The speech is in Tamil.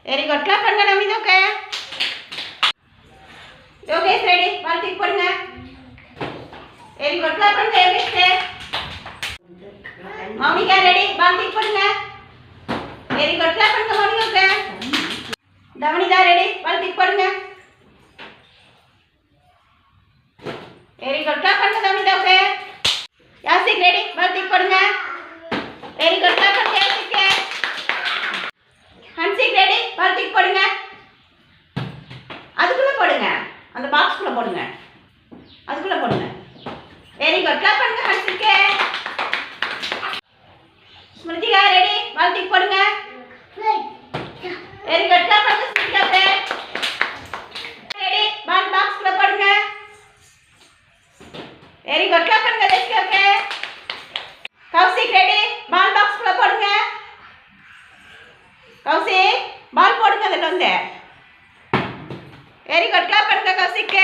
Very good. கிளாப் பண்ணுங்க Naveen. Okay okay ready. Ball தூக்கி போடுங்க. Very good. கிளாப் பண்ணுங்க எவ்ரிஸ்டே. மௌனிகா ரெடி. பால் தூக்கி போடுங்க. Very good. கிளாப் பண்ணுங்க Mouni. Okay Thavanitha ready. Ball தூக்கி போடுங்க. Very good. கிளாப் பண்ணுங்க தவனிதா. Okay Yasik ready. பால் தூக்கி போடுங்க. Very good. கிளாப் பண்ணுங்க யாசிக். ஹன்சிக் ரெடி. பால் தூக்கி போடுங்க. அதுக்குள்ள போடுங்க. அந்த பாக்ஸ்க்குள்ள போடுங்க. அதுக்குள்ள போடுங்க. Very good. கிளாப் பண்ணுங்க ஹன்சிக். ஸ்மிருதிகா ரெடி. பால் தூக்கி போடுங்க. Very good. கிளாப் பண்ணுங்க ஸ்மிருதிகா. ரெடி. பால் பாக்ஸ்க்குள்ள போடுங்க. Very good. கிளாப் பண்ணுங்க Desika. Okay Kaushik ready. Ball பாக்ஸ்க்குள்ள போடுங்க. கௌசிக் பால் போடுங்க அதுல வந்து. Very good. கிளாப் பண்ணுங்க கௌசிக்.